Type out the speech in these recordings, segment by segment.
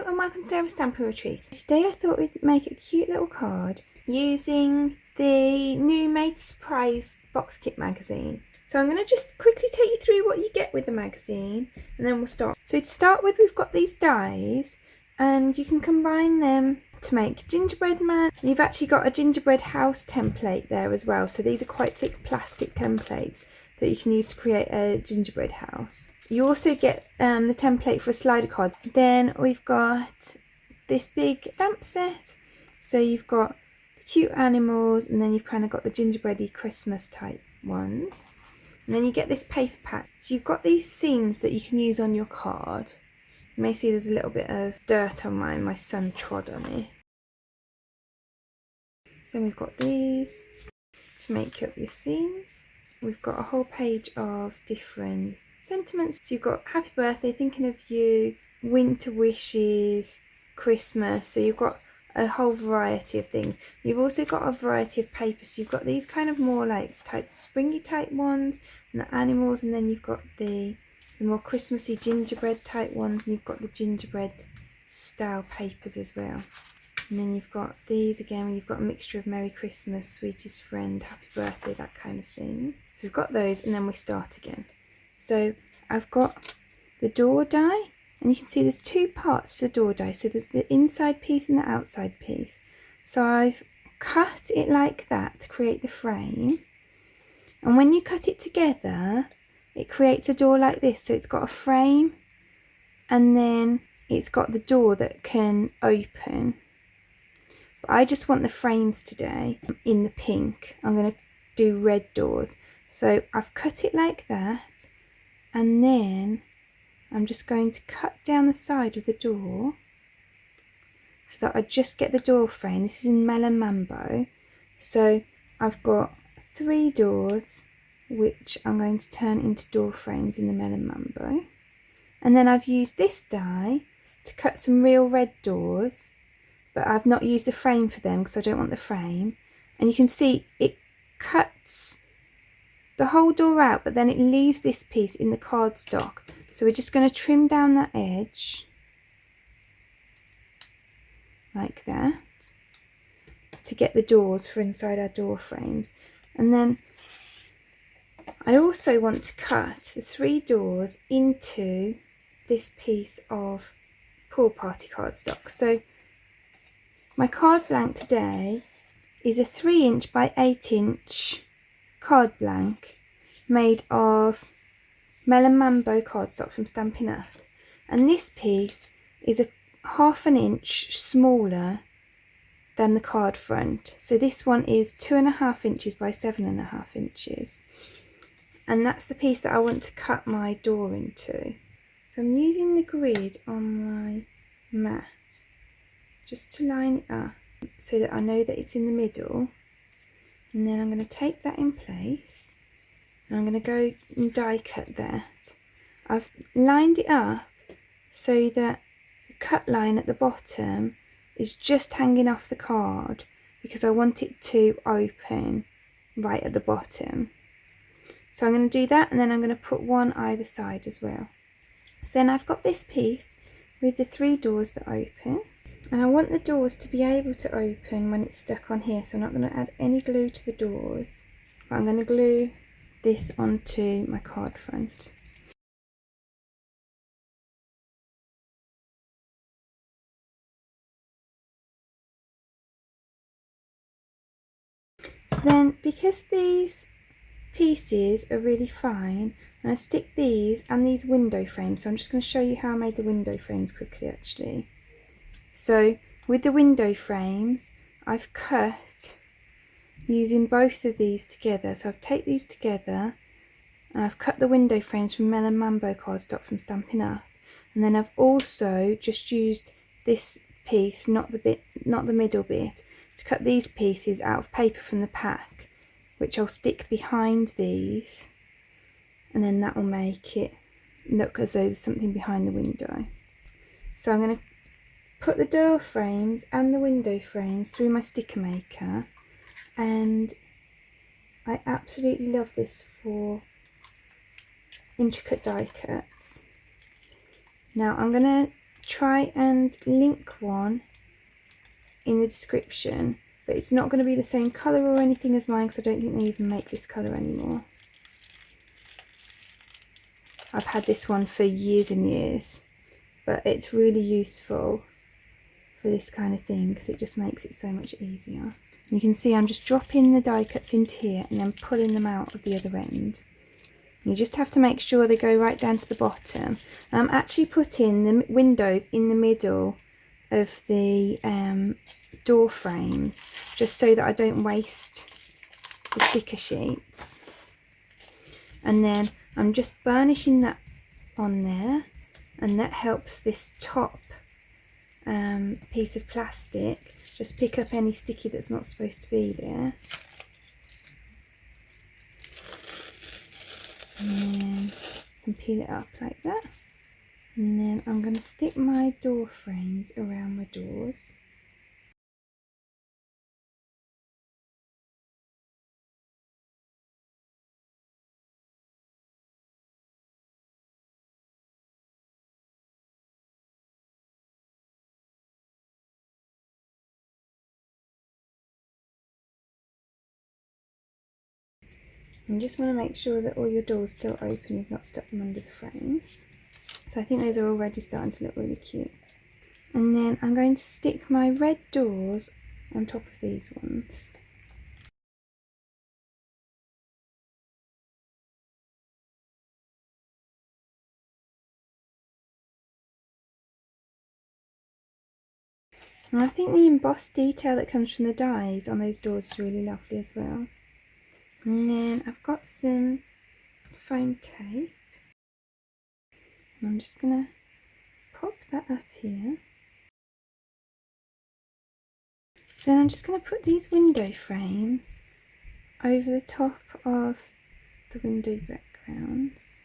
Hello and welcome to Sarah's Stamping Retreat. Today I thought we'd make a cute little card using the new Made to Surprise box kit magazine. So I'm going to just quickly take you through what you get with the magazine and then we'll start. So to start with, we've got these dies and you can combine them to make gingerbread man. You've actually got a gingerbread house template there as well. So these are quite thick plastic templates that you can use to create a gingerbread house. You also get the template for a slider card. Then we've got this big stamp set. So you've got the cute animals and then you've kind of got the gingerbready Christmas type ones. And then you get this paper pack. So you've got these scenes that you can use on your card. You may see there's a little bit of dirt on mine. My son trod on it. Then we've got these to make up your scenes. We've got a whole page of different sentiments. So you've got happy birthday, thinking of you, winter wishes, Christmas. So you've got a whole variety of things. You've also got a variety of papers. So you've got these kind of more like type springy type ones and the animals, and then you've got the more Christmassy gingerbread type ones, and you've got the gingerbread style papers as well. And then you've got these again, where you've got a mixture of Merry Christmas, Sweetest Friend, Happy Birthday, that kind of thing. So we've got those, and then we start again. So I've got the door die, and you can see there's two parts to the door die. So there's the inside piece and the outside piece. So I've cut it like that to create the frame. And when you cut it together, it creates a door like this. So it's got a frame, and then it's got the door that can open. But I just want the frames today in the pink. I'm going to do red doors. So I've cut it like that, and then I'm just going to cut down the side of the door so that I just get the door frame. This is in Melon Mambo. So I've got 3 doors which I'm going to turn into door frames in the Melon Mambo. And then I've used this die to cut some real red doors, but I've not used the frame for them because I don't want the frame. And you can see it cuts the whole door out, but then it leaves this piece in the cardstock. So we're just going to trim down that edge like that to get the doors for inside our door frames. And then I also want to cut the 3 doors into this piece of pool party cardstock. So my card blank today is a 3" by 8" card blank made of Melon Mambo cardstock from Stampin' Up. And this piece is a 1/2 inch smaller than the card front. So this one is 2.5 inches by 7.5 inches. And that's the piece that I want to cut my door into. So I'm using the grid on my mat just to line it up so that I know that it's in the middle. And then I'm going to take that in place and I'm going to go and die cut that. I've lined it up so that the cut line at the bottom is just hanging off the card because I want it to open right at the bottom. So I'm going to do that, and then I'm going to put one either side as well. So then I've got this piece with the 3 doors that open, and I want the doors to be able to open when it's stuck on here. So I'm not going to add any glue to the doors, but I'm going to glue this onto my card front. So then, because these pieces are really fine, and I stick these and these window frames. So I'm just going to show you how I made the window frames quickly actually. So with the window frames, I've cut using both of these together. So I've taken these together and I've cut the window frames from Melon Mambo cardstock from Stampin' Up. And then I've also just used this piece, not the middle bit, to cut these pieces out of paper from the pack, which I'll stick behind these, and then that will make it look as though there's something behind the window. So I'm going to put the door frames and the window frames through my sticker maker, and I absolutely love this for intricate die cuts. Now I'm going to try and link one in the description, but it's not going to be the same colour or anything as mine, because I don't think they even make this colour anymore. I've had this one for years and years, but it's really useful for this kind of thing because it just makes it so much easier. You can see I'm just dropping the die cuts into here and then pulling them out of the other end. You just have to make sure they go right down to the bottom. I'm actually putting the windows in the middle of the door frames, just so that I don't waste the sticker sheets. And then I'm just burnishing that on there, and that helps this top piece of plastic just pick up any sticky that's not supposed to be there. And then I can peel it up like that. And then I'm going to stick my door frames around my doors. You just want to make sure that all your doors still open, you've not stuck them under the frames. So I think those are already starting to look really cute. And then I'm going to stick my red doors on top of these ones. And I think the embossed detail that comes from the dies on those doors is really lovely as well. And then I've got some foam tape. And I'm just going to pop that up here. Then I'm just going to put these window frames over the top of the window backgrounds.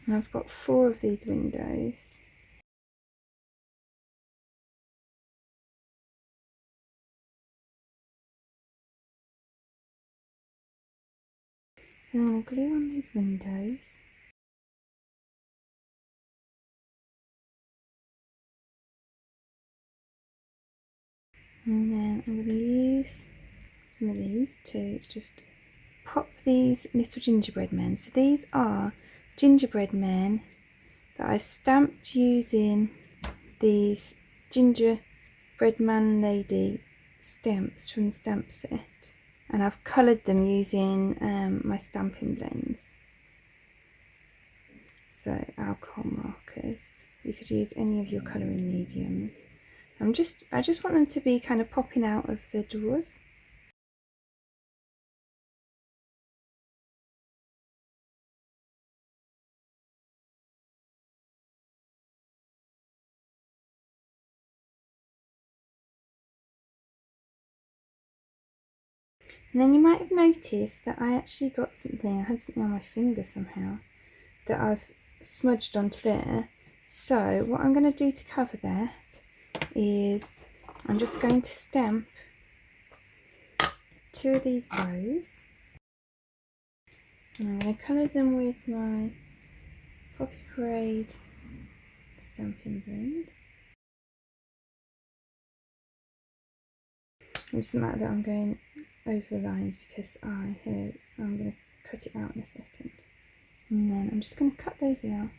And I've got 4 of these windows. Then I'm going to glue on these windows. And then I'm going to use some of these to just pop these little gingerbread men. So these are gingerbread men that I've stamped using these gingerbread man lady stamps from the stamp set. And I've coloured them using my stamping blends. So alcohol markers. You could use any of your colouring mediums. I just want them to be kind of popping out of the doors. And then you might have noticed that I actually got something, I had something on my finger somehow, that I've smudged onto there. So what I'm going to do to cover that is I'm just going to stamp 2 of these bows. And I'm going to colour them with my Poppy Parade stamping blends. It doesn't matter that I'm going over the lines because I'm going to cut it out in a second. And then I'm just going to cut those out.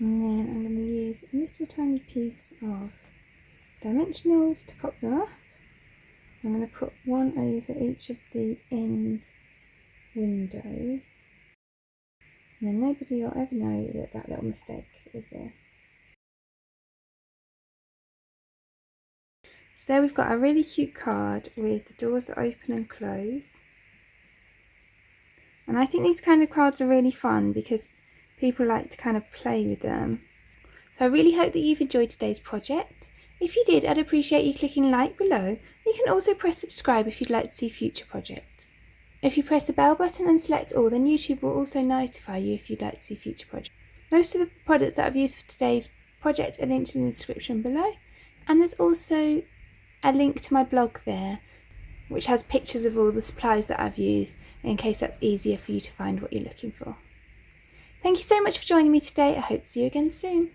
And then I'm going to use a little tiny piece of dimensionals to pop them up. I'm going to put one over each of the end windows. And then nobody will ever know that that little mistake is there. So there we've got a really cute card with the doors that open and close. And I think these kind of cards are really fun because people like to kind of play with them. So I really hope that you've enjoyed today's project. If you did, I'd appreciate you clicking like below. You can also press subscribe if you'd like to see future projects. If you press the bell button and select all, then YouTube will also notify you if you'd like to see future projects. Most of the products that I've used for today's project are linked in the description below, and there's also a link to my blog there which has pictures of all the supplies that I've used in case that's easier for you to find what you're looking for. Thank you so much for joining me today. I hope to see you again soon.